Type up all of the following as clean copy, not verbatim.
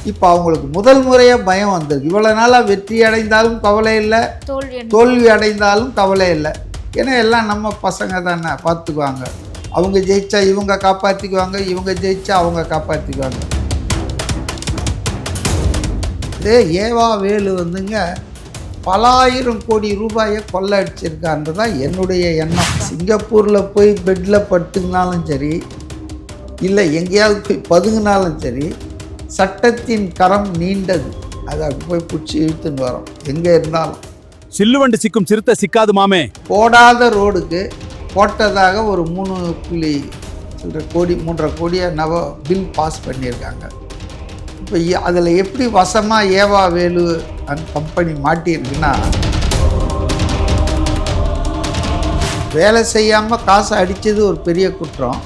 இப்போ அவங்களுக்கு முதல் முறையாக பயம் வந்திருக்கு. இவ்வளோ நாளாக வெற்றி அடைந்தாலும் கவலை இல்லை, தோல்வி அடைந்தாலும் கவலை இல்லை. ஏன்னா எல்லாம் நம்ம பசங்க தானே, பார்த்துக்குவாங்க. அவங்க ஜெயிச்சா இவங்க காப்பாற்றிக்குவாங்க, இவங்க ஜெயிச்சா அவங்க காப்பாற்றிக்குவாங்க. இதே ஏவா வேலு வந்துங்க பல ஆயிரம் கோடி ரூபாயை கொள்ளை அடிச்சிருக்கான்றது தான் என்னுடைய எண்ணம். சிங்கப்பூரில் போய் பெட்டில் படுத்துக்கினாலும் சரி, இல்லை எங்கேயாவது போய் பதுங்கினாலும் சரி, சட்டத்தின் கரம் நீண்டது. அதை போய் பிடிச்சி இழுத்துன்னு வரோம் எங்கே இருந்தாலும். சில்லுவண்டு சிக்கும் சிறுத்தை சிக்காது மாமே. போடாத ரோடுக்கு போட்டதாக ஒரு 3.3 கோடியை பில் பாஸ் பண்ணியிருக்காங்க. இப்போ அதில் எப்படி வசமாக ஏவா வேலு அந்த கம்பெனி மாட்டியிருக்குன்னா, வேலை செய்யாமல் காசை அடித்தது ஒரு பெரிய குற்றம்.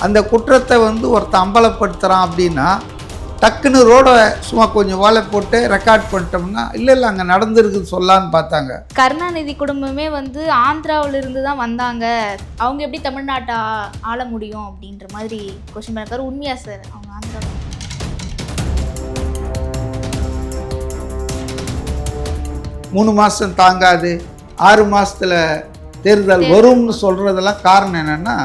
அந்த குற்றத்தை ஒருத்தன் அம்பலப்படுத்துகிறான் அப்படின்னா டக்குன்னு ரோடை சும்மா கொஞ்சம் வாழை போட்டு ரெக்கார்ட் பண்ணிட்டோம்னா இல்லை அங்கே நடந்துருக்குன்னு சொல்லலான்னு பார்த்தாங்க. கருணாநிதி குடும்பமே ஆந்திராவில் இருந்து தான் வந்தாங்க, அவங்க எப்படி தமிழ்நாட்டை ஆள முடியும் அப்படின்ற மாதிரி கொஸ்டின் பண்ணிருக்காரு. உண்மையா சார் அவங்க ஆந்திராவில் 3 மாதம் தாங்காது, 6 மாதத்தில் தேர்தல் வரும்னு சொல்கிறதெல்லாம் காரணம் என்னென்னா,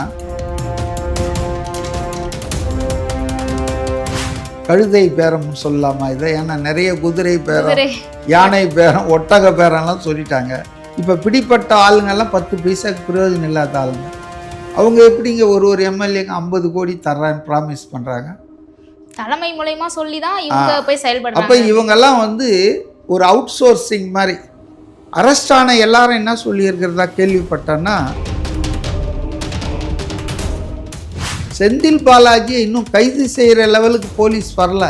கழுதை பேரம்னு சொல்லலாமா இதை? ஏன்னா நிறைய குதிரை பேரம், யானை பேரம், ஒட்டக பேரம்லாம் சொல்லிட்டாங்க. இப்போ பிடிப்பட்ட ஆளுங்கள்லாம் 10 பைசாக்கு பிரயோஜனம் இல்லாத ஆளுங்க. அவங்க எப்படிங்க ஒரு எம்எல்ஏங்க 50 கோடி தர்றான்னு ப்ராமிஸ் பண்ணுறாங்க? தலைமை மூலமா சொல்லி தான் இவங்க போய் செயல்படுறாங்க. அப்போ இவங்கெல்லாம் ஒரு அவுட் சோர்சிங் மாதிரி. அரெஸ்ட் ஆன எல்லாரும் என்ன சொல்லியிருக்கிறதா கேள்விப்பட்டேன்னா, செந்தில் பாலாஜியை இன்னும் கைது செய்கிற லெவலுக்கு போலீஸ் வரல,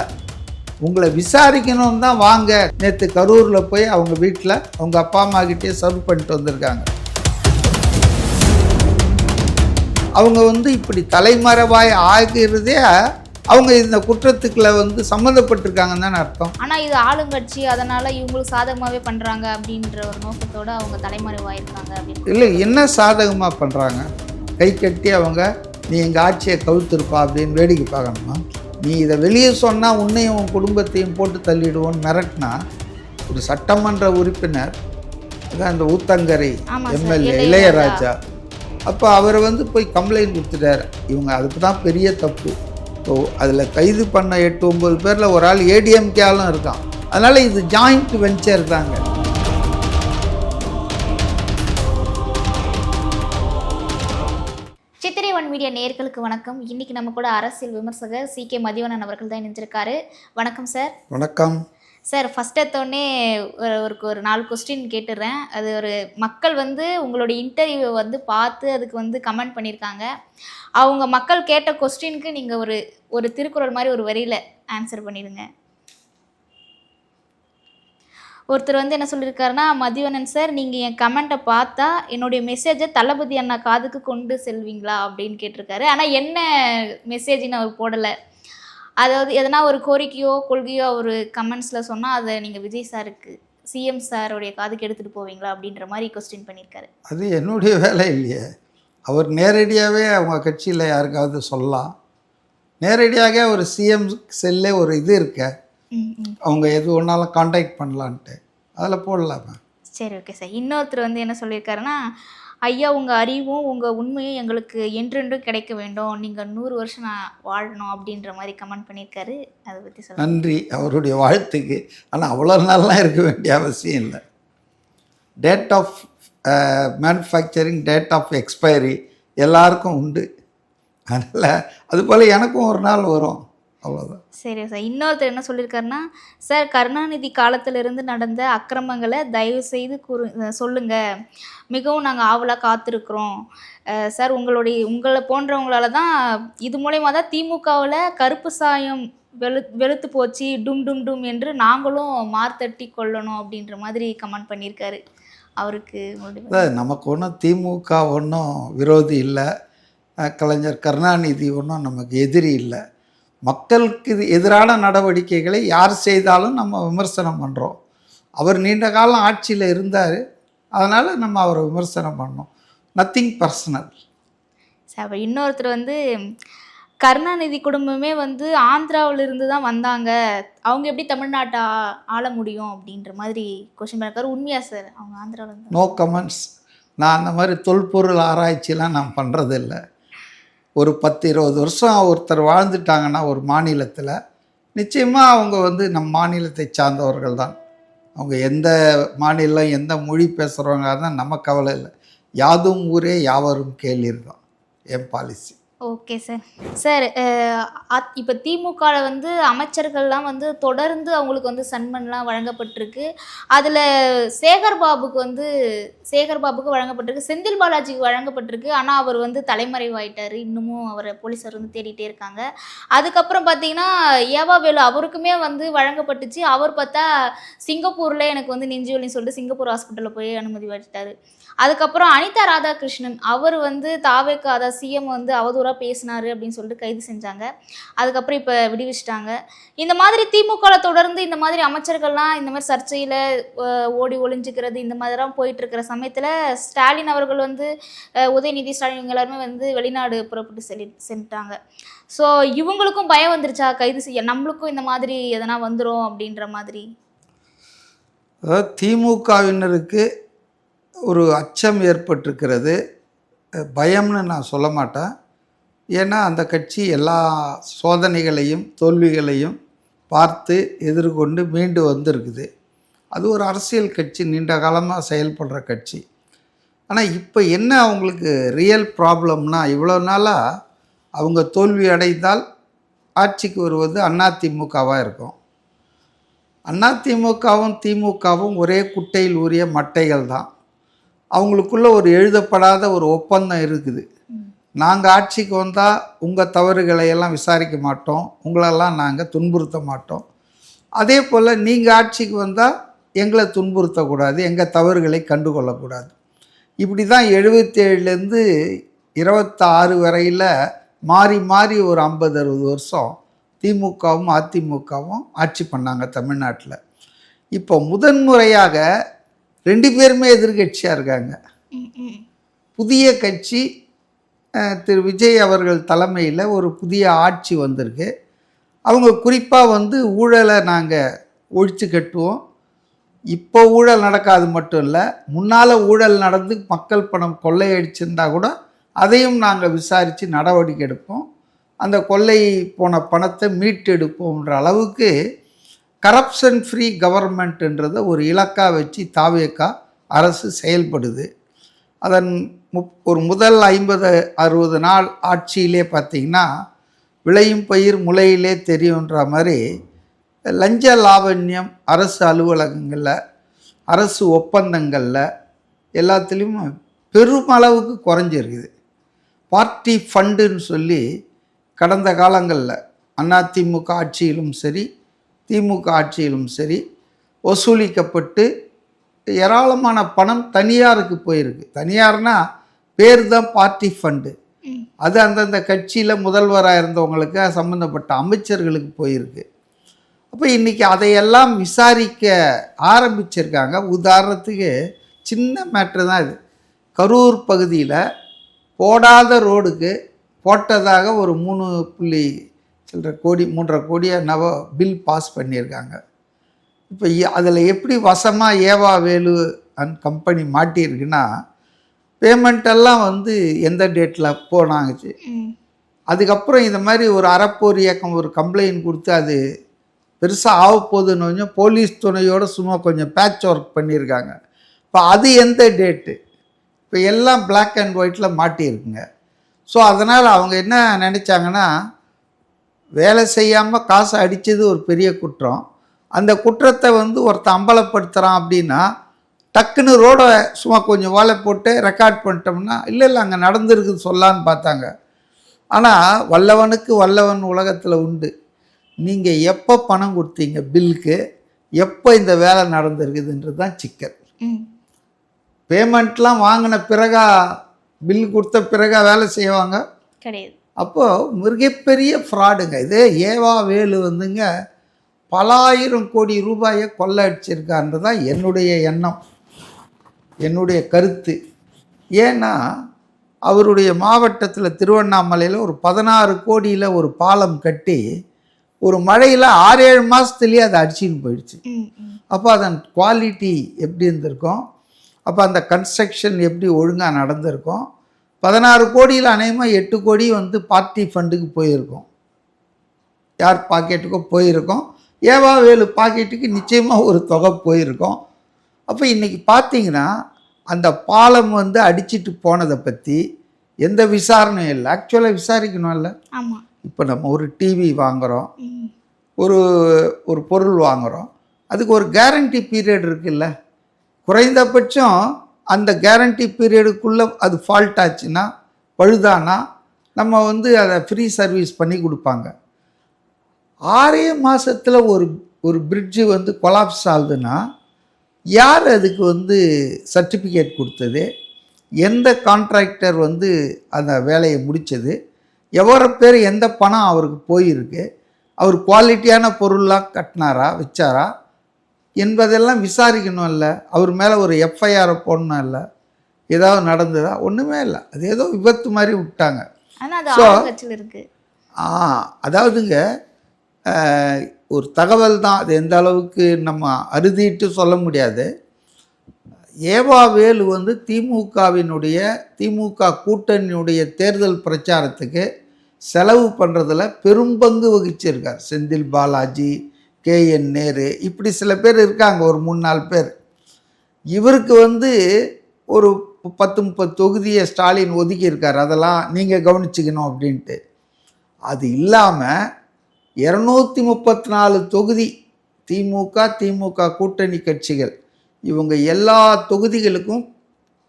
உங்களை விசாரிக்கணும் தான் வாங்க. நேற்று கரூரில் போய் அவங்க வீட்டில் அவங்க அப்பா அம்மா கிட்டே சர்வ் பண்ணிட்டு வந்திருக்காங்க. அவங்க இப்படி தலைமறைவாய் ஆகிறதே அவங்க இந்த குற்றத்துக்குள்ள சம்மந்தப்பட்டிருக்காங்கன்னு தானே அர்த்தம். ஆனால் இது ஆளுங்கட்சி, அதனால இவங்களுக்கு சாதகமாகவே பண்ணுறாங்க அப்படின்ற ஒரு நோக்கத்தோடு அவங்க தலைமறைவாயிருக்காங்க அப்படின்னு. இல்லை, என்ன சாதகமாக பண்ணுறாங்க? கை கட்டி அவங்க நீ எங்கள் ஆட்சியை கவுத்திருப்பா அப்படின்னு வேடிக்கை பார்க்கணுமா? நீ இதை வெளியே சொன்னால் உன்னையும் உன் குடும்பத்தையும் போட்டு தள்ளிடுவோன்னு மிரட்டினா ஒரு சட்டமன்ற உறுப்பினர், அதான் அந்த ஊத்தங்கரை எம்எல்ஏ இளையராஜா, அப்போ அவர் போய் கம்ப்ளைண்ட் கொடுத்துட்டார். இவங்க அதுக்கு தான் பெரிய தப்பு. ஸோ அதில் கைது பண்ண 8-9 பேரில் ஒரு ஆள் ஏடிஎம்கேலும் இருக்கான். அதனால் இது ஜாயிண்ட் வெஞ்சர் தாங்க. சித்திரை ஒன் மீடியா நேயர்களுக்கு வணக்கம். இன்னைக்கு நம்ம கூட அரசியல் விமர்சகர் CK மதிவணன் அவர்கள் தான் இணைஞ்சிருக்காரு. வணக்கம் சார். வணக்கம் சார். ஃபஸ்ட் எடுத்தோடனே ஒரு 4 கொஸ்டின் கேட்டுடுறேன். அது ஒரு மக்கள் உங்களுடைய இன்டர்வியூவை பார்த்து அதுக்கு கமெண்ட் பண்ணியிருக்காங்க. அவங்க மக்கள் கேட்ட கொஸ்டினுக்கு நீங்கள் ஒரு திருக்குறள் மாதிரி ஒரு வரியில் ஆன்சர் பண்ணிடுங்க. ஒருத்தர் என்ன சொல்லியிருக்காருன்னா, மதிவணன் சார், நீங்கள் என் கமெண்ட்டை பார்த்தா என்னுடைய மெசேஜை தளபதி அண்ணா காதுக்கு கொண்டு செல்வீங்களா அப்படின்னு கேட்டிருக்காரு. ஆனால் என்ன மெசேஜ்னு அவர் போடலை. அதாவது எதனா ஒரு கோரிக்கையோ கொள்கையோ ஒரு கமெண்ட்ஸில் சொன்னால் அதை நீங்கள் விஜய் சாருக்கு, சிஎம் சாருடைய காதுக்கு எடுத்துகிட்டு போவீங்களா அப்படின்ற மாதிரி கொஸ்டின் பண்ணியிருக்காரு. அது என்னுடைய வேலை இல்லையே. அவர் நேரடியாகவே அவங்க கட்சியில் யாருக்காவது சொல்லலாம். நேரடியாக ஒரு சிஎம் செல்லே ஒரு இது இருக்க, அவங்க எது ஒன்றாலும் கான்டாக்ட் பண்ணலான்ட்டு அதில் போடலாமா? சரி, ஓகே சார். இன்னொருத்தர் என்ன சொல்லியிருக்காருன்னா, ஐயா உங்கள் அறிவும் உங்கள் உண்மையும் எங்களுக்கு என்றென்றும் கிடைக்க வேண்டும், நீங்கள் 100 வருஷம் நான் வாழணும் அப்படின்ற மாதிரி கமெண்ட் பண்ணியிருக்காரு. அதை பற்றி சொல்ல நன்றி அவருடைய வாழ்த்துக்கு. ஆனால் அவ்வளோ நாள்லாம் இருக்க வேண்டிய அவசியம் இல்லை. Date of manufacturing, date of expiry எல்லாருக்கும் உண்டு. அதனால் அதுபோல் எனக்கும் ஒரு நாள் வரும், அவ்வளோதான். சரி சார். இன்னொருத்தர் என்ன சொல்லியிருக்காருன்னா, சார் கருணாநிதி காலத்திலிருந்து நடந்த அக்கிரமங்களை தயவு செய்து சொல்லுங்கள், மிகவும் நாங்கள் ஆவலாக காத்திருக்கிறோம் சார். உங்களை போன்றவங்களால தான், இது மூலயமா தான் திமுகவில் கருப்பு சாயம் வெளுத்து போச்சு, டும் டும் டும் என்று நாங்களும் மார்த்தட்டி கொள்ளணும் அப்படின்ற மாதிரி கமெண்ட் பண்ணியிருக்காரு. அவருக்கு நமக்கு ஒன்றும் திமுக ஒன்றும் விரோதி இல்லை, கலைஞர் கருணாநிதி ஒன்றும் நமக்கு எதிரி இல்லை. மக்களுக்கு எதிரான நடவடிக்கைகளை யார் செய்தாலும் நம்ம விமர்சனம் பண்ணுறோம். அவர் நீண்ட காலம் ஆட்சியில் இருந்தார், அதனால் நம்ம அவரை விமர்சனம் பண்ணோம். Nothing personal. சார். இன்னொருத்தர் கருணாநிதி குடும்பமே வந்து ஆந்திராவுல இருந்து தான் வந்தாங்க, அவங்க எப்படி தமிழ்நாட்டை ஆள முடியும் அப்படின்ற மாதிரி கொஸ்டின் பண்ணிருக்காரு. உண்மையா சார் அவங்க ஆந்திராவில் இருந்து? No comments. நான் அந்த மாதிரி தொல்பொருள் ஆராய்ச்சிலாம் நான் பண்ணுறதில்ல. ஒரு 10-20 வருஷம் ஒருத்தர் வாழ்ந்துட்டாங்கன்னா ஒரு மாநிலத்தில், நிச்சயமாக அவங்க வந்து நம் மாநிலத்தை சார்ந்தவர்கள் தான். அவங்க எந்த மாநிலம் எந்த மொழி பேசுகிறவங்க தான் நம்ம கவலை இல்லை. யாதும் ஊரே யாவரும் கேளீர் தான் என் பாலிசி. Okay sir. சார் இப்போ திமுகவில் வந்து அமைச்சர்கள்லாம் வந்து தொடர்ந்து அவங்களுக்கு வந்து சன்மான்லாம் வழங்கப்பட்டிருக்கு. அதில் சேகர்பாபுக்கு வழங்கப்பட்டிருக்கு, செந்தில் பாலாஜிக்கு வழங்கப்பட்டிருக்கு. ஆனால் அவர் வந்து தலைமறைவாயிட்டார். இன்னமும் அவரை போலீஸார் வந்து தேடிட்டே இருக்காங்க. அதுக்கப்புறம் பார்த்தீங்கன்னா ஏவா வேலு அவருக்குமே வந்து வழங்கப்பட்டுச்சு. அவர் பார்த்தா சிங்கப்பூரில் எனக்கு வந்து நெஞ்சு வலின்னு சொல்லிட்டு சிங்கப்பூர் ஹாஸ்பிட்டலில் போய் அனுமதி வச்சுட்டாரு. அதுக்கப்புறம் அனிதா ராதாகிருஷ்ணன் அவர் வந்து தாவேக்காத சிஎம் வந்து அவதூறாக பேசினார் அப்படின்னு சொல்லிட்டு கைது செஞ்சாங்க. அதுக்கப்புறம் இப்போ விடுவிச்சிட்டாங்க. இந்த மாதிரி திமுகவில் தொடர்ந்து இந்த மாதிரி அமைச்சர்கள்லாம் இந்த மாதிரி சர்ச்சையில் ஓடி ஒளிஞ்சிக்கிறது இந்த மாதிரிலாம் போயிட்டு இருக்கிற சமயத்தில் ஸ்டாலின் அவர்கள் வந்து உதயநிதி ஸ்டாலின் இவங்க எல்லாருமே வந்து வெளிநாடு புறப்பட்டு சென்றாங்க. ஸோ இவங்களுக்கும் பயம் வந்துருச்சா கைது செய்ய, நம்மளுக்கும் இந்த மாதிரி எதனா வந்துடும் அப்படின்ற மாதிரி? அதாவது திமுகவினருக்கு ஒரு அச்சம் ஏற்பட்டிருக்கிறது. பயம்னு நான் சொல்ல மாட்டேன். ஏன்னா அந்த கட்சி எல்லா சோதனைகளையும் தோல்விகளையும் பார்த்து எதிர்கொண்டு மீண்டு வந்திருக்குது. அது ஒரு அரசியல் கட்சி, நீண்ட காலமாக செயல்படுற கட்சி. ஆனால் இப்போ என்ன அவங்களுக்கு ரியல் ப்ராப்ளம்னா, இவ்வளோ நாளாக அவங்க தோல்வி அடைந்தால் ஆட்சிக்கு வருவது அதிமுகவாக இருக்கும். அதிமுகவும் திமுகவும் ஒரே குட்டையில் ஊறிய மட்டைகள் தான். அவங்களுக்குள்ள ஒரு எழுதப்படாத ஒரு ஒப்பந்தம் இருக்குது. நாங்கள் ஆட்சிக்கு வந்தால் உங்கள் தவறுகளை எல்லாம் விசாரிக்க மாட்டோம், உங்களெல்லாம் நாங்கள் துன்புறுத்த மாட்டோம். அதே போல் நீங்கள் ஆட்சிக்கு வந்தால் எங்களை துன்புறுத்தக்கூடாது, எங்கள் தவறுகளை கண்டுகொள்ளக்கூடாது. இப்படி தான் 77லேருந்து 26 வரையில் மாறி மாறி ஒரு 50-60 வருஷம் திமுகவும் அதிமுகவும் ஆட்சி பண்ணாங்க தமிழ்நாட்டில். இப்போ முதன்முறையாக 2 பேருமே எதிர்கட்சியாக இருக்காங்க. புதிய கட்சி திரு விஜய் அவர்கள் தலைமையில் ஒரு புதிய ஆட்சி வந்திருக்கு. அவங்க குறிப்பாக வந்து ஊழலை நாங்கள் ஒழிச்சு கட்டுவோம், இப்போ ஊழல் நடக்காது மட்டும் இல்லை, முன்னால் ஊழல் நடந்து மக்கள் பணம் கொள்ளையடிச்சிருந்தா கூட அதையும் நாங்கள் விசாரித்து நடவடிக்கை எடுப்போம், அந்த கொள்ளை போன பணத்தை மீட்டெடுப்போம்ன்ற அளவுக்கு கரப்ஷன் ஃப்ரீ கவர்மெண்ட்ன்றதை ஒரு இலக்காக வச்சு தாவேகா அரசு செயல்படுது. அதன் ஒரு முதல் 50-60 நாள் ஆட்சியிலே பார்த்திங்கன்னா விளையும் பயிர் முளையிலே தெரியுன்ற மாதிரி லஞ்ச லாவண்யம் அரசு அலுவலகங்களில், அரசு ஒப்பந்தங்களில் எல்லாத்துலேயும் பெருமளவுக்கு குறைஞ்சிருக்குது. பார்ட்டி ஃபண்டுன்னு சொல்லி கடந்த காலங்களில் அதிமுக ஆட்சியிலும் சரி திமுக ஆட்சியிலும் சரி வசூலிக்கப்பட்டு ஏராளமான பணம் தனியாருக்கு போயிருக்கு. தனியார்னா பேர் தான் பார்ட்டி ஃபண்டு. அது அந்தந்த கட்சியில் முதல்வராக இருந்தவங்களுக்கு சம்மந்தப்பட்ட அமைச்சர்களுக்கு போயிருக்கு. அப்போ இன்றைக்கி அதையெல்லாம் விசாரிக்க ஆரம்பிச்சிருக்காங்க. உதாரணத்துக்கு சின்ன மேட்ரு தான் இது. கரூர் பகுதியில் போடாத ரோடுக்கு போட்டதாக ஒரு 3.3 கோடியை பில் பாஸ் பண்ணியிருக்காங்க. இப்போ அதில் எப்படி வசமாக ஏவா வேலு அண்ட் கம்பெனி மாட்டியிருக்குன்னா, பேமெண்ட்டெல்லாம் வந்து எந்த டேட்டில் போனாங்கச்சு, அதுக்கப்புறம் இந்த மாதிரி ஒரு அறப்போர் இயக்கம் ஒரு கம்ப்ளைண்ட் கொடுத்து அது பெருசாக ஆகப்போகுதுன்னு கொஞ்சம் போலீஸ் துணையோடு சும்மா கொஞ்சம் பேட்ச் ஒர்க் பண்ணியிருக்காங்க. இப்போ அது எந்த டேட்டு, இப்போ எல்லாம் பிளாக் அண்ட் ஒயிட்டில் மாட்டியிருக்குங்க. ஸோ அதனால் அவங்க என்ன நினச்சாங்கன்னா, வேலை செய்யாமல் காசை அடித்தது ஒரு பெரிய குற்றம், அந்த குற்றத்தை வந்து ஒருத்தன் அம்பலப்படுத்துகிறான் அப்படின்னா டக்குன்னு ரோடை சும்மா கொஞ்சம் வாழை போட்டு ரெக்கார்ட் பண்ணிட்டோம்னா இல்லை அங்கே நடந்திருக்குது சொல்லான்னு பார்த்தாங்க. ஆனால் வல்லவனுக்கு வல்லவன் உலகத்தில் உண்டு. நீங்கள் எப்போ பணம் கொடுத்தீங்க பில்லுக்கு, எப்போ இந்த வேலை நடந்திருக்குதுன்றது தான் சிக்கல். பேமெண்ட்லாம் வாங்கின பிறகா, பில் கொடுத்த பிறகா வேலை செய்வாங்க கிடையாது. அப்போது மிகப்பெரிய ஃப்ராடுங்க இது. ஏவா வேலு வந்துங்க பல ஆயிரம் கோடி ரூபாயை கொள்ளை அடிச்சிருக்கான்றது தான் என்னுடைய எண்ணம், என்னுடைய கருத்து. ஏன்னா அவருடைய மாவட்டத்தில் திருவண்ணாமலையில் ஒரு 16 கோடியில் ஒரு பாலம் கட்டி ஒரு மழையில் 6-7 மாதத்துலேயே அதை அடிச்சின்னு போயிடுச்சு. அப்போ அதன் குவாலிட்டி எப்படி இருந்திருக்கும், அப்போ அந்த கன்ஸ்ட்ரக்ஷன் எப்படி ஒழுங்காக நடந்திருக்கும். 16 கோடியில் அநேகமாக 8 கோடி வந்து பார்ட்டி ஃபண்டுக்கு போயிருக்கும், யார் பாக்கெட்டுக்கோ போயிருக்கோம். ஏவாவேலு பாக்கெட்டுக்கு நிச்சயமாக ஒரு தொகை போயிருக்கும். அப்போ இன்றைக்கி பார்த்தீங்கன்னா அந்த பாலம் வந்து அடிச்சிட்டு போனதை பற்றி எந்த விசாரணையும் இல்லை. ஆக்சுவலாக விசாரிக்கணும் இல்லை. இப்போ நம்ம ஒரு டிவி வாங்குகிறோம், ஒரு பொருள் வாங்குகிறோம், அதுக்கு ஒரு கேரண்டி பீரியட் இருக்குல்ல. குறைந்தபட்சம் அந்த கேரண்டி பீரியடுக்குள்ளே அது ஃபால்ட் ஆச்சுன்னா, பழுதானா நம்ம வந்து அதை ஃப்ரீ சர்வீஸ் பண்ணி கொடுப்பாங்க. 6 மாதத்தில் ஒரு பிரிட்ஜு வந்து கொலாப்ஸ் ஆகுதுன்னா யார் அதுக்கு வந்து சர்டிஃபிகேட் கொடுத்தது, எந்த கான்ட்ராக்டர் வந்து அந்த வேலையை முடித்தது, எவ்வளோ பேர் எந்த பணம் அவருக்கு போயிருக்கு, அவர் குவாலிட்டியான பொருளாக கட்டினாரா வச்சாரா என்பதெல்லாம் விசாரிக்கணும் இல்லை. அவர் மேலே ஒரு எஃப்ஐஆரை போடணும் இல்லை. ஏதாவது நடந்ததா? ஒன்றுமே இல்லை. அது ஏதோ விபத்து மாதிரி விட்டாங்க. ஸோ அதாவதுங்க ஒரு தகவல் தான், அது எந்த அளவுக்கு நம்ம அறுதிட்டு சொல்ல முடியாது. ஏவாவேலு வந்து திமுக கூட்டணியுடைய தேர்தல் பிரச்சாரத்துக்கு செலவு பண்ணுறதில் பெரும்பங்கு வகிச்சிருக்கார். செந்தில் பாலாஜி, KN நேரு, இப்படி சில பேர் இருக்காங்க, ஒரு 3-4 பேர். இவருக்கு வந்து ஒரு 10-30 தொகுதியை ஸ்டாலின் ஒதுக்கியிருக்கார், அதெல்லாம் நீங்கள் கவனிச்சிக்கணும் அப்படின்ட்டு. அது இல்லாமல் 234 தொகுதி திமுக கூட்டணி கட்சிகள் இவங்க எல்லா தொகுதிகளுக்கும்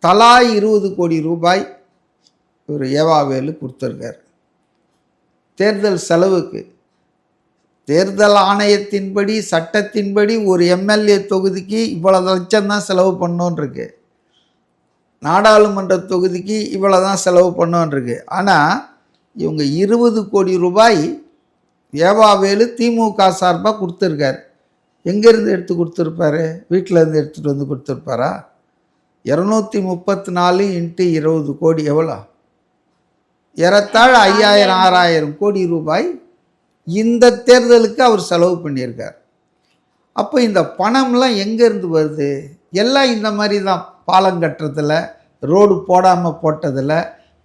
தலா 20 கோடி ரூபாய் ஒரு ஏவாவேலு கொடுத்துருக்கார் தேர்தல் செலவுக்கு. தேர்தல் ஆணையத்தின்படி, சட்டத்தின்படி ஒரு MLA தொகுதிக்கு இவ்வளோ லட்சம் தான் செலவு பண்ணோன்ருக்கு, நாடாளுமன்ற தொகுதிக்கு இவ்வளோ தான் செலவு பண்ணோன்ருக்கு. ஆனால் இவங்க 20 கோடி ரூபாய் ஏவாவேலு திமுக சார்பாக கொடுத்துருக்காரு. எங்கேருந்து எடுத்து கொடுத்துருப்பாரு? வீட்டிலேருந்து எடுத்துகிட்டு வந்து கொடுத்துருப்பாரா? 234 × 20 கோடி எவ்வளோ? ஏறத்தாழ 5000-6000 கோடி ரூபாய் இந்த தேர்தலுக்கு அவர் செலவு பண்ணியிருக்கார். அப்போ இந்த பணம்லாம் எங்கேருந்து வருது? எல்லாம் இந்த மாதிரி தான், பாலம் கட்டுறதில், ரோடு போடாமல் போட்டதில்,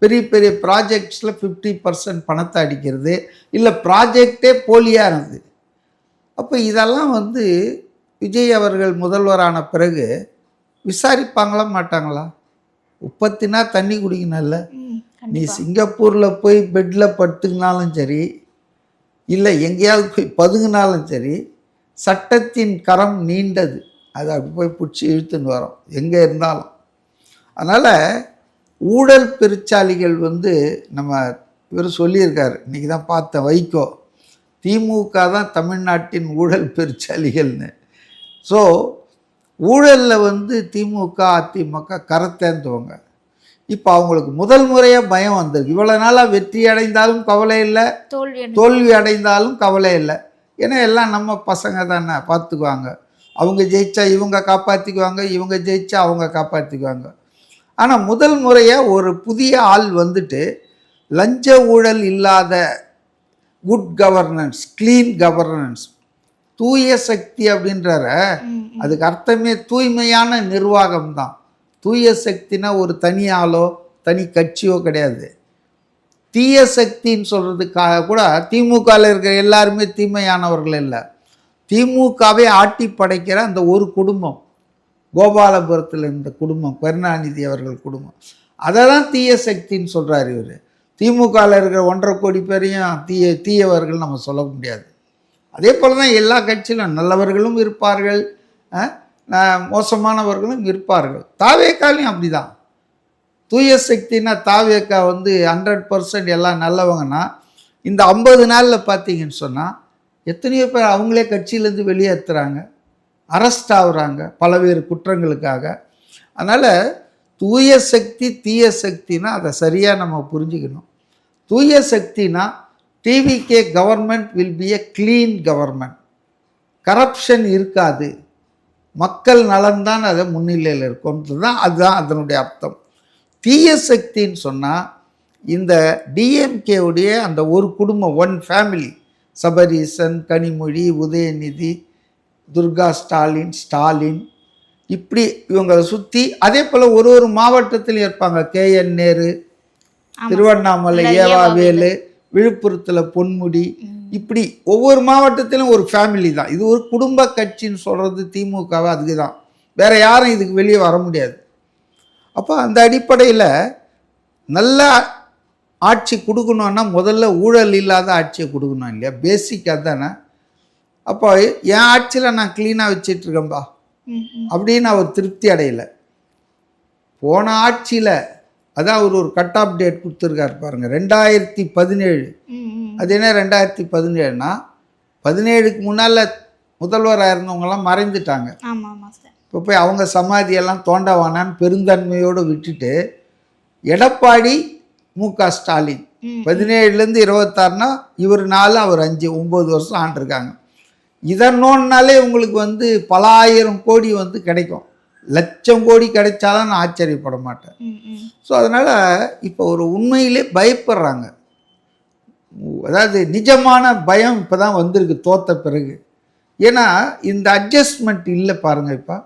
பெரிய பெரிய ப்ராஜெக்ட்ஸில் 50% பணத்தை அடிக்கிறது, இல்லை ப்ராஜெக்டே போலியாக இருந்தது. அப்போ இதெல்லாம் வந்து விஜய் அவர்கள் முதல்வரான பிறகு விசாரிப்பாங்களா மாட்டாங்களா? உப்பத்தினா தண்ணி குடிக்கணும்ல. நீ சிங்கப்பூரில் போய் பெட்டில் படுத்துக்கினாலும் சரி, இல்லை எங்கேயாவது போய் பதுங்கினாலும் சரி, சட்டத்தின் கரம் நீண்டது, அது அப்படி போய் பிடிச்சி இழுத்துன்னு வரோம் எங்கே இருந்தாலும். அதனால் ஊழல் பெருச்சாளிகள் வந்து நம்ம இவர் சொல்லியிருக்காரு, இன்றைக்கி தான் பார்த்தேன், வைகோ, திமுக தான் தமிழ்நாட்டின் ஊழல் பெருச்சாளிகள்னு. ஸோ ஊழலில் வந்து திமுக அதிமுக கரத்தேந்துவங்க. இப்போ அவங்களுக்கு முதல் முறையாக பயம் வந்திருக்கு. இவ்வளோ நாளாக வெற்றி அடைந்தாலும் கவலை இல்லை, தோல்வி அடைந்தாலும் கவலை இல்லை. ஏன்னா எல்லாம் நம்ம பசங்க தானே, பார்த்துக்குவாங்க. அவங்க ஜெயிச்சா இவங்க காப்பாற்றிக்குவாங்க, இவங்க ஜெயிச்சா அவங்க காப்பாற்றிக்குவாங்க. ஆனால் முதல் முறையாக ஒரு புதிய ஆள் வந்துட்டு லஞ்ச ஊழல் இல்லாத குட் கவர்னன்ஸ், க்ளீன் கவர்னன்ஸ், தூய சக்தி அப்படின்றார, அதுக்கு அர்த்தமே தூய்மையான நிர்வாகம் தான். தூய சக்தினா ஒரு தனி ஆளோ தனி கட்சியோ கிடையாது. தீய சக்தின்னு சொல்கிறதுக்காக கூட திமுகவில் இருக்கிற எல்லாருமே தீமையானவர்கள் இல்லை. திமுகவை ஆட்டி படைக்கிற அந்த ஒரு குடும்பம், கோபாலபுரத்தில் இருந்த குடும்பம், கருணாநிதி அவர்கள் குடும்பம், அதை தான் தீய சக்தின்னு சொல்கிறார் இவர். திமுகவில் இருக்கிற 1.5 கோடி பேரையும் தீயவர்கள் நம்ம சொல்ல முடியாது. அதே போல் தான் எல்லா கட்சியிலும் நல்லவர்களும் இருப்பார்கள், மோசமானவர்களும் இருப்பார்கள். தாவேக்காலையும் அப்படி தான். தூய சக்தினா தாவேக்கா வந்து 100% எல்லாம் நல்லவங்கன்னா, இந்த 50 நாளில் பார்த்தீங்கன்னு சொன்னால் எத்தனையோ பேர் அவங்களே கட்சியிலேருந்து வெளியேற்றுறாங்க, அரெஸ்ட் ஆகுறாங்க பலவேறு குற்றங்களுக்காக. அதனால் தூய சக்தி தீய சக்தினா அதை சரியாக நம்ம புரிஞ்சுக்கணும். தூய சக்தினா TVK government will be a clean government, corruption இருக்காது, மக்கள் நலன்தான் அதை முன்னிலையில் இருக்கும்ன்றது தான், அதுதான் அதனுடைய அர்த்தம். தீய சக்தின்னு சொன்னால் இந்த டிஎம்கேவுடைய அந்த ஒரு குடும்பம், ஒன் ஃபேமிலி, சபரீசன், கனிமொழி, உதயநிதி, துர்கா ஸ்டாலின் இப்படி இவங்களை சுற்றி, அதே போல் ஒரு ஒரு மாவட்டத்திலும் இருப்பாங்க. கேஎன் நேரு, திருவண்ணாமலை ஏவாவேலு, விழுப்புரத்தில் பொன்முடி, இப்படி ஒவ்வொரு மாவட்டத்திலும் ஒரு ஃபேமிலி தான். இது ஒரு குடும்ப கட்சின்னு சொல்கிறது திமுகவை அதுக்கு தான். வேறு யாரும் இதுக்கு வெளியே வர முடியாது. அப்போ அந்த அடிப்படையில் நல்ல ஆட்சி கொடுக்கணுன்னா முதல்ல ஊழல் இல்லாத ஆட்சியை கொடுக்கணும் இல்லையா? பேசிக்காக தானே. அப்போ என் ஆட்சியில் நான் க்ளீனாக வச்சிட்ருக்கேன்பா அப்படின்னு அவர் திருப்தி அடையலை. போன ஆட்சியில் அதான் அவர் ஒரு கட் ஆஃப் டேட் கொடுத்துருக்காரு பாருங்கள், 2017. அது என்ன 2017னா 17க்கு முன்னால் முதல்வராக இருந்தவங்கெல்லாம் மறைந்துட்டாங்க. இப்போ போய் அவங்க சமாதியெல்லாம் தோண்டவானான்னு பெருந்தன்மையோடு விட்டுட்டு எடப்பாடி, மு.க. ஸ்டாலின் 17லேருந்து 26னா இவர் 4, அவர் 5, 9 வருஷம் ஆண்டிருக்காங்க. இதை நோன்னாலே உங்களுக்கு வந்து பல ஆயிரம் கோடி வந்து கிடைக்கும். லட்சம் கோடி கிடைச்சாலும் நான் ஆச்சரியப்பட மாட்டேன். ஸோ அதனால் இப்போ ஒரு உண்மையிலே பயப்படுறாங்க. அதாவது நிஜமான பயம் இப்போ தான் வந்திருக்கு தோத்த பிறகு. ஏன்னா இந்த அட்ஜஸ்ட்மெண்ட் இல்லை பாருங்கள் இப்போ.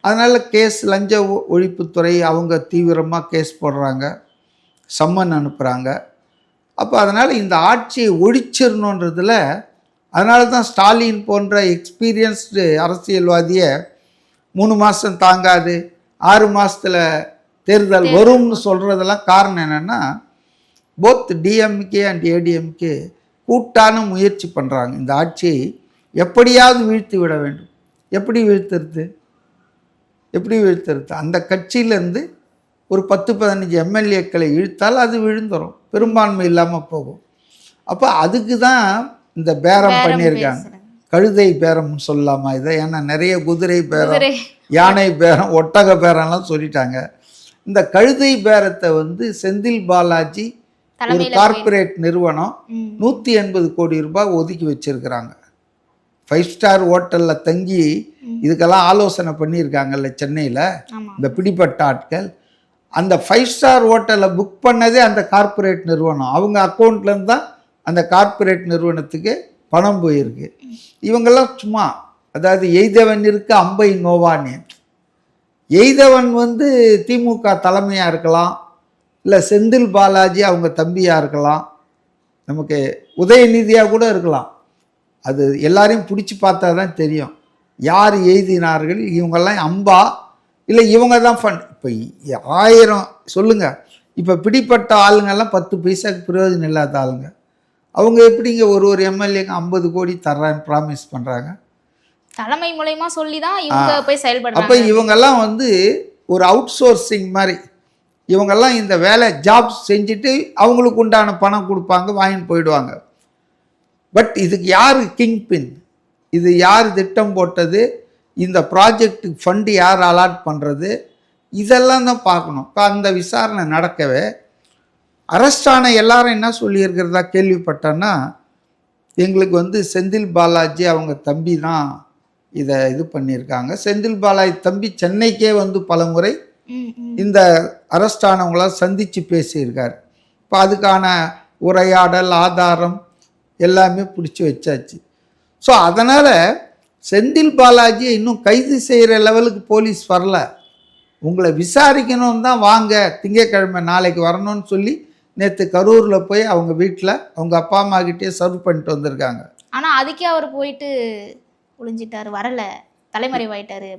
அதனால் கேஸ், லஞ்ச ஒழிப்புத்துறை அவங்க தீவிரமாக கேஸ் போடுறாங்க, சம்மன் அனுப்புகிறாங்க. அப்போ அதனால் இந்த ஆட்சியை ஒழிச்சிடணுன்றதில், அதனால தான் ஸ்டாலின் போன்ற எக்ஸ்பீரியன்ஸ்டு அரசியல்வாதியை 3 மாதம் தாங்காது, 6 மாதத்தில் தேர்தல் வரும்னு சொல்கிறதெல்லாம் காரணம் என்னென்னா, போத் டிஎம்கே அண்ட் ஏடிஎம்கே கூட்டான முயற்சி பண்ணுறாங்க. இந்த ஆட்சியை எப்படியாவது வீழ்த்தி விட வேண்டும். எப்படி வீழ்த்துறது? அந்த கட்சியிலேருந்து ஒரு 10-15 எம்எல்ஏக்களை இழுத்தால் அது விழுந்துடும், பெரும்பான்மை இல்லாமல் போகும். அப்போ அதுக்கு தான் இந்த பேரம் பண்ணியிருக்காங்க. கழுதை பேரம்னு சொல்லலாமா இதை? ஏன்னா நிறைய குதிரை பேரம், யானை பேரம், ஒட்டக பேரம்லாம் சொல்லிட்டாங்க. இந்த கழுதை பேரத்தை வந்து செந்தில் பாலாஜி ஒரு கார்ப்பரேட் நிறுவனம் 180 கோடி ரூபாய் ஒதுக்கி வச்சிருக்கிறாங்க. 5 ஸ்டார் ஹோட்டலில் தங்கி இதுக்கெல்லாம் ஆலோசனை பண்ணியிருக்காங்கல்ல சென்னையில் இந்த பிடிப்பட்ட ஆட்கள். அந்த 5 ஸ்டார் ஹோட்டலை புக் பண்ணதே அந்த கார்ப்பரேட் நிறுவனம். அவங்க அக்கௌண்ட்லேருந்து தான் அந்த கார்ப்பரேட் நிறுவனத்துக்கு பணம் போயிருக்கு. இவங்கெல்லாம் சும்மா, அதாவது எய்தவன் இருக்க அம்பை நோவானே. எய்தவன் வந்து திமுக தலைமையாக இருக்கலாம், இல்லை செந்தில் பாலாஜி அவங்க தம்பியாக இருக்கலாம், நமக்கு உதயநிதியாக கூட இருக்கலாம். அது எல்லாரையும் பிடிச்சி பார்த்தா தான் தெரியும் யார் எய்தினார்கள். இவங்கெல்லாம் அம்பா இல்லை இவங்க தான் ஃபண்ட். இப்போ 1000 சொல்லுங்கள், இப்போ பிடிப்பட்ட ஆளுங்கெல்லாம் 10 பைசாவுக்கு பிரயோஜனம் இல்லாத ஆளுங்க. அவங்க எப்படிங்க ஒரு எம்எல்ஏக்கு 50 கோடி தர்றான்னு ப்ராமிஸ் பண்ணுறாங்க? தலைமை மூலமா சொல்லி தான் இவங்க போய் செயல்படுறாங்க. அப்போ இவங்கெல்லாம் வந்து ஒரு அவுட் சோர்சிங் மாதிரி. இவங்கெல்லாம் இந்த வேலை ஜாப் செஞ்சுட்டு அவங்களுக்கு உண்டான பணம் கொடுப்பாங்க, வாங்கிட்டு போயிடுவாங்க. பட் இதுக்கு யார் கிங் பின்? இது யார் திட்டம் போட்டது? இந்த ப்ராஜெக்டுக்கு ஃபண்டு யார் அலாட் பண்ணுறது? இதெல்லாம் தான் பார்க்கணும். இப்போ அந்த விசாரணை நடக்கவே அரெஸ்டான எல்லாரும் என்ன சொல்லியிருக்கிறதா கேள்விப்பட்டேன்னா, எங்களுக்கு வந்து செந்தில் பாலாஜி அவங்க தம்பி தான் இதை இது பண்ணியிருக்காங்க. செந்தில் பாலாஜி தம்பி சென்னைக்கே வந்து பல முறை இந்த அரெஸ்டானவங்களாம் சந்தித்து பேசியிருக்கார். இப்போ அதுக்கான உரையாடல், ஆதாரம் எல்லாமே பிடிச்சி வச்சாச்சு. ஸோ அதனால் செந்தில் பாலாஜியை இன்னும் கைது செய்கிற லெவலுக்கு போலீஸ் வரல. உங்களை விசாரிக்கணும் தான், வாங்க திங்கட்கிழமை நாளைக்கு வரணும்னு சொல்லி நேற்று கரூரில் போய் அவங்க வீட்டில் அவங்க அப்பா அம்மா கிட்டே சர்வ் பண்ணிட்டு வந்திருக்காங்க. ஆனால் அதுக்கே அவர் போயிட்டு ஒளிஞ்சிட்டார், வரல, தலைமறைவாயிட்டாரு.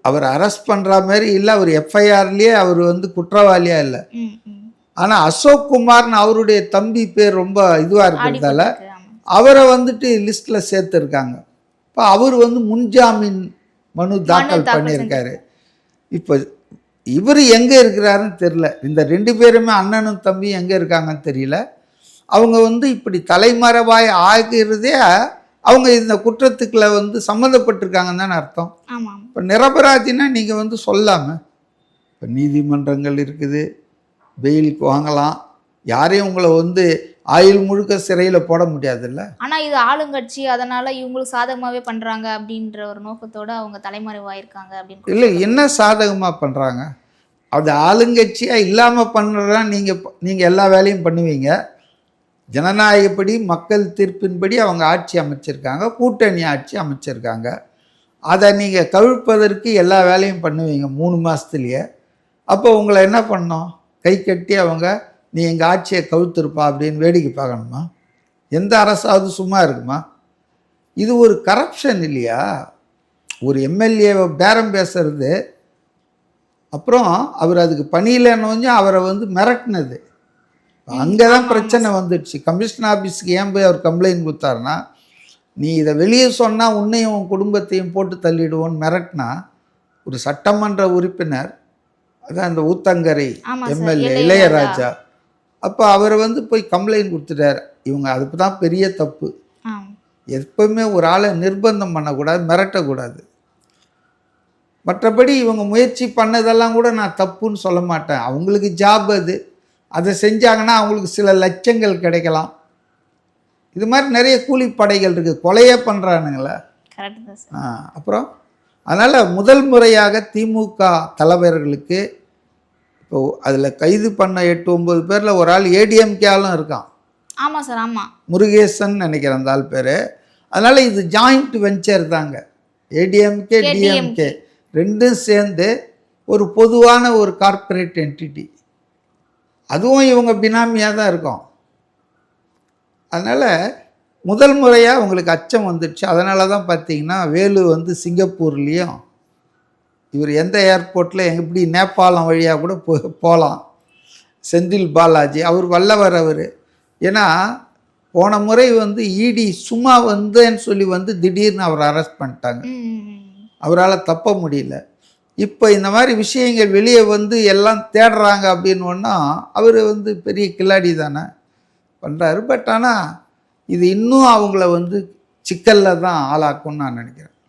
அவர் அரெஸ்ட் பண்ணுற மாதிரி இல்லை, அவர் எஃப்ஐஆர்லேயே அவர் வந்து குற்றவாளியாக இல்லை. ஆனால் அசோக் குமார்னு அவருடைய தம்பி பேர் ரொம்ப இதுவாக இருக்கிறதால அவரை வந்துட்டு லிஸ்ட்டில் சேர்த்துருக்காங்க. இப்போ அவர் வந்து முன்ஜாமீன் மனு தாக்கல் பண்ணியிருக்காரு. இப்போ இவர் எங்கே இருக்கிறாருன்னு தெரில. இந்த 2 பேருமே அண்ணனும் தம்பி எங்கே இருக்காங்கன்னு தெரியல. அவங்க வந்து இப்படி தலைமறைவாய் ஆகிறதே அவங்க இந்த குற்றத்துக்குள்ள வந்து சம்மந்தப்பட்டிருக்காங்கன்னு தானே அர்த்தம். இப்போ நிரபராதினா நீங்கள் வந்து சொல்லாமல், இப்போ நீதிமன்றங்கள் இருக்குது, பெயிலுக்கு வாங்கலாம், யாரையும் உங்களை வந்து ஆயுள் முழுக்க சிறையில் போட முடியாதுல்ல. ஆனால் இது ஆளுங்கட்சி, அதனால் இவங்களுக்கு சாதகமாகவே பண்ணுறாங்க அப்படின்ற ஒரு நோக்கத்தோடு அவங்க தலைமறைவாயிருக்காங்க அப்படின்னு. இல்லை, என்ன சாதகமாக பண்ணுறாங்க? அது ஆளுங்கட்சியாக இல்லாமல் பண்ணுறதா நீங்கள் எல்லா வேலையும் பண்ணுவீங்க. ஜனநாயகப்படி மக்கள் தீர்ப்பின்படி அவங்க ஆட்சி அமைச்சிருக்காங்க, கூட்டணி ஆட்சி அமைச்சிருக்காங்க. அதை நீங்கள் கவிழ்ப்பதற்கு எல்லா வேலையும் பண்ணுவீங்க 3 மாதத்துலேயே. அப்போ உங்களை என்ன பண்ணோம்? கை கட்டி அவங்க நீ எங்கள் ஆட்சியை கவிழ்த்திருப்பா அப்படின்னு வேடிக்கை பார்க்கணுமா? எந்த அரசாவது சும்மா இருக்குமா? இது ஒரு கரப்ஷன் இல்லையா? ஒரு எம்எல்ஏவை பேரம் பேசுறது, அப்புறம் அவர் அதுக்கு பணியிலன்னு அவரை மிரட்டினது. அங்கே தான் பிரச்சனை வந்துடுச்சு. கமிஷன் ஆஃபீஸுக்கு ஏன் போய் அவர் கம்ப்ளைண்ட் கொடுத்தாருன்னா, நீ இதை வெளியே சொன்னால் உன்னையும் உன் குடும்பத்தையும் போட்டு தள்ளிடுவோன்னு மிரட்டினா ஒரு சட்டமன்ற உறுப்பினர், அதான் அந்த ஊத்தங்கரை எம்எல்ஏ இளையராஜா, அப்போ அவர் போய் கம்ப்ளைண்ட் கொடுத்துட்டார். இவங்க அதுக்கு தான் பெரிய தப்பு. எப்பவுமே ஒரு ஆளை நிர்பந்தம் பண்ணக்கூடாது, மிரட்டக்கூடாது. மற்றபடி இவங்க முயற்சி பண்ணதெல்லாம் கூட நான் தப்புன்னு சொல்ல மாட்டேன். அவங்களுக்கு ஜாப் அது, அதை செஞ்சாங்கன்னா அவங்களுக்கு சில லட்சங்கள் கிடைக்கலாம். இது மாதிரி நிறைய கூலிப்படைகள் இருக்குது, கொலையே பண்ணுறானுங்களே. அப்புறம் அதனால் முதல் முறையாக திமுக தலைவர்களுக்கு இப்போ அதில் கைது பண்ண 8-9 பேரில் ஒரு ஆள் ஏடிஎம்கேலும் இருக்கான். ஆமாம் சார், ஆமாம், முருகேசன் நினைக்கிறேன் அந்த ஆள் பேர். அதனால் இது ஜாயிண்ட் வெஞ்சர் தாங்க. ஏடிஎம்கே டிஎம்கே ரெண்டும் சேர்ந்து ஒரு பொதுவான ஒரு கார்ப்பரேட் என்டிட்டி. அதுவும் இவங்க பினாமியாக தான் இருக்கும். அதனால் முதல் முறையாக உங்களுக்கு அச்சம் வந்துடுச்சு. அதனால தான் பார்த்தீங்கன்னா வேலு சிங்கப்பூர்லேயும், இவர் எந்த ஏர்போர்ட்டில் எப்படி நேபாளம் வழியாக கூட போகலாம். செந்தில் பாலாஜி அவர் வல்லவர் அவர். ஏன்னா போன முறை இடி சும்மா வந்தேன்னு சொல்லி திடீர்னு அவர் அரெஸ்ட் பண்ணிட்டாங்க. அவரால் தப்ப முடியல. இப்போ இந்த மாதிரி விஷயங்கள் வெளியே எல்லாம் தேடுறாங்க அப்படின்னா அவர் பெரிய கில்லாடி தானே பண்ணுறாரு. பட் ஆனால் இது இன்னும் அவங்கள சிக்கலில் தான் ஆளாக்கும்னு நான் நினைக்கிறேன்.